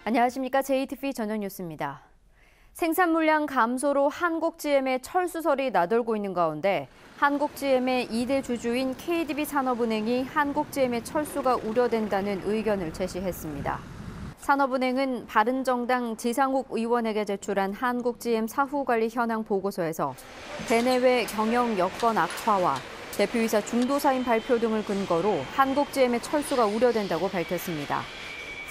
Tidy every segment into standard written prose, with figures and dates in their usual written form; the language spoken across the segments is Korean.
안녕하십니까. JTBC 저녁 뉴스입니다. 생산 물량 감소로 한국GM의 철수설이 나돌고 있는 가운데 한국GM의 2대 주주인 KDB산업은행이 한국GM의 철수가 우려된다는 의견을 제시했습니다. 산업은행은 바른정당 지상욱 의원에게 제출한 한국GM 사후관리 현황 보고서에서 대내외 경영 여건 악화와 대표이사 중도사인 발표 등을 근거로 한국GM의 철수가 우려된다고 밝혔습니다.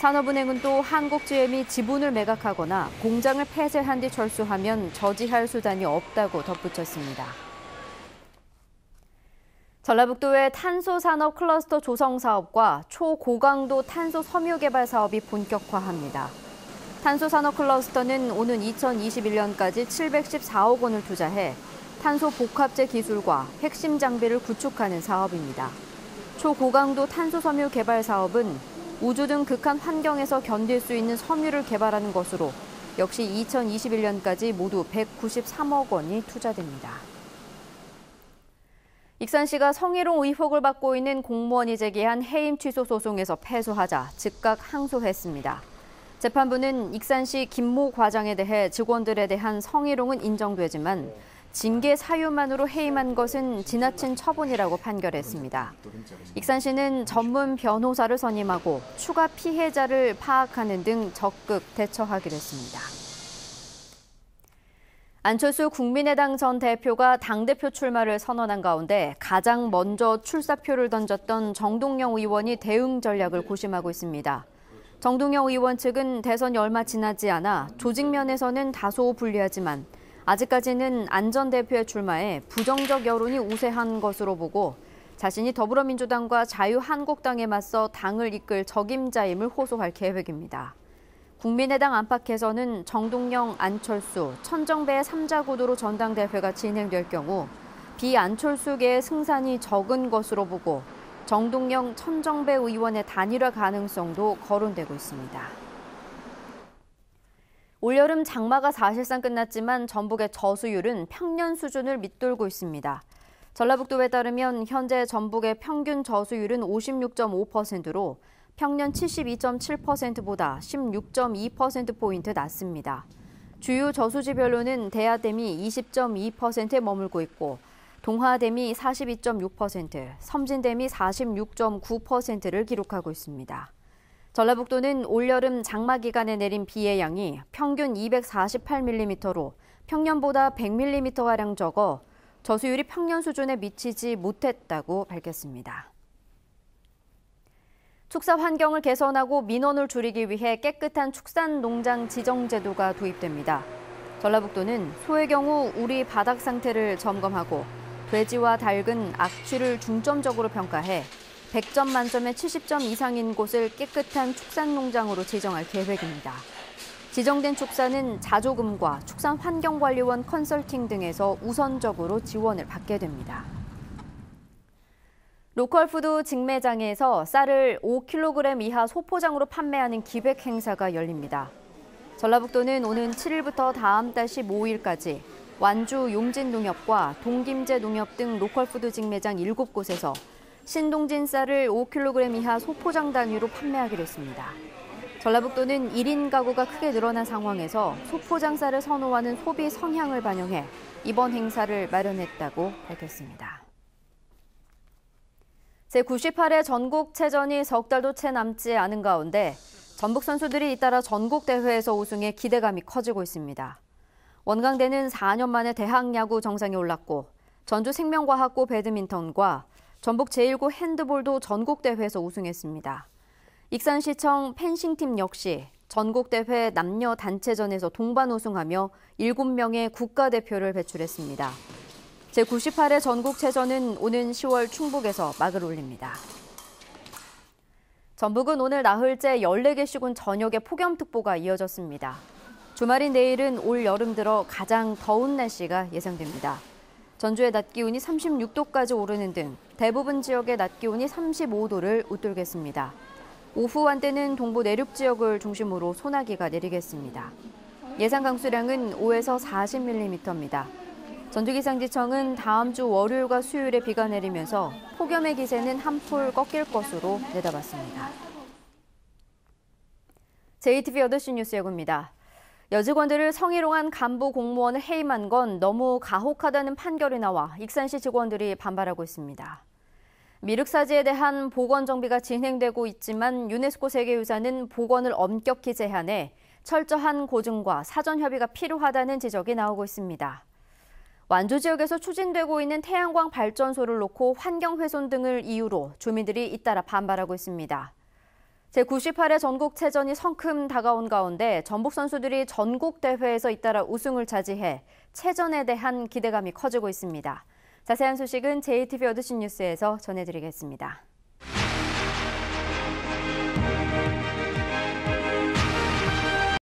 산업은행은 또 한국GM이 지분을 매각하거나 공장을 폐쇄한 뒤 철수하면 저지할 수단이 없다고 덧붙였습니다. 전라북도의 탄소산업 클러스터 조성 사업과 초고강도 탄소 섬유 개발 사업이 본격화합니다. 탄소산업 클러스터는 오는 2021년까지 714억 원을 투자해 탄소 복합재 기술과 핵심 장비를 구축하는 사업입니다. 초고강도 탄소 섬유 개발 사업은 우주 등 극한 환경에서 견딜 수 있는 섬유를 개발하는 것으로 역시 2021년까지 모두 193억 원이 투자됩니다. 익산시가 성희롱 의혹을 받고 있는 공무원이 제기한 해임 취소 소송에서 패소하자 즉각 항소했습니다. 재판부는 익산시 김모 과장에 대해 직원들에 대한 성희롱은 인정되지만 징계 사유만으로 해임한 것은 지나친 처분이라고 판결했습니다. 익산시는 전문 변호사를 선임하고 추가 피해자를 파악하는 등 적극 대처하기로 했습니다. 안철수 국민의당 전 대표가 당대표 출마를 선언한 가운데 가장 먼저 출사표를 던졌던 정동영 의원이 대응 전략을 고심하고 있습니다. 정동영 의원 측은 대선이 얼마 지나지 않아 조직 면에서는 다소 불리하지만 아직까지는 안 전 대표의 출마에 부정적 여론이 우세한 것으로 보고 자신이 더불어민주당과 자유한국당에 맞서 당을 이끌 적임자임을 호소할 계획입니다. 국민의당 안팎에서는 정동영, 안철수, 천정배의 3자 구도로 전당대회가 진행될 경우 비안철수계의 승산이 적은 것으로 보고 정동영, 천정배 의원의 단일화 가능성도 거론되고 있습니다. 올여름 장마가 사실상 끝났지만 전북의 저수율은 평년 수준을 밑돌고 있습니다. 전라북도에 따르면 현재 전북의 평균 저수율은 56.5%로 평년 72.7%보다 16.2%포인트 낮습니다. 주요 저수지별로는 대하댐이 20.2%에 머물고 있고 동하댐이 42.6%, 섬진댐이 46.9%를 기록하고 있습니다. 전라북도는 올여름 장마 기간에 내린 비의 양이 평균 248mm로 평년보다 100mm가량 적어 저수율이 평년 수준에 미치지 못했다고 밝혔습니다. 축사 환경을 개선하고 민원을 줄이기 위해 깨끗한 축산농장 지정 제도가 도입됩니다. 전라북도는 소의 경우 우리 바닥 상태를 점검하고 돼지와 닭은 악취를 중점적으로 평가해 100점 만점에 70점 이상인 곳을 깨끗한 축산농장으로 지정할 계획입니다. 지정된 축사는 자조금과 축산환경관리원 컨설팅 등에서 우선적으로 지원을 받게 됩니다. 로컬푸드 직매장에서 쌀을 5kg 이하 소포장으로 판매하는 기획 행사가 열립니다. 전라북도는 오는 7일부터 다음 달 15일까지 완주 용진농협과 동김제농협 등 로컬푸드 직매장 7곳에서 신동진 쌀을 5kg 이하 소포장 단위로 판매하기로 했습니다. 전라북도는 1인 가구가 크게 늘어난 상황에서 소포장 쌀을 선호하는 소비 성향을 반영해 이번 행사를 마련했다고 밝혔습니다. 제98회 전국체전이 석 달도 채 남지 않은 가운데 전북 선수들이 잇따라 전국대회에서 우승해 기대감이 커지고 있습니다. 원광대는 4년 만에 대학야구 정상에 올랐고 전주생명과학고 배드민턴과 전북 제1고 핸드볼도 전국대회에서 우승했습니다. 익산시청 펜싱팀 역시 전국대회 남녀 단체전에서 동반 우승하며 7명의 국가대표를 배출했습니다. 제98회 전국체전은 오는 10월 충북에서 막을 올립니다. 전북은 오늘 나흘째 14개 시군 전역에 폭염특보가 이어졌습니다. 주말인 내일은 올 여름 들어 가장 더운 날씨가 예상됩니다. 전주의 낮 기온이 36도까지 오르는 등 대부분 지역의 낮 기온이 35도를 웃돌겠습니다. 오후 한때는 동부 내륙 지역을 중심으로 소나기가 내리겠습니다. 예상 강수량은 5에서 40mm입니다. 전주기상지청은 다음 주 월요일과 수요일에 비가 내리면서 폭염의 기세는 한풀 꺾일 것으로 내다봤습니다. JTB 8시 뉴스 예고입니다. 여직원들을 성희롱한 간부 공무원을 해임한 건 너무 가혹하다는 판결이 나와 익산시 직원들이 반발하고 있습니다. 미륵사지에 대한 복원 정비가 진행되고 있지만 유네스코 세계유산은 복원을 엄격히 제한해 철저한 고증과 사전 협의가 필요하다는 지적이 나오고 있습니다. 완주 지역에서 추진되고 있는 태양광 발전소를 놓고 환경훼손 등을 이유로 주민들이 잇따라 반발하고 있습니다. 제98회 전국체전이 성큼 다가온 가운데 전북 선수들이 전국대회에서 잇따라 우승을 차지해 체전에 대한 기대감이 커지고 있습니다. 자세한 소식은 JTB 8시 뉴스에서 전해드리겠습니다.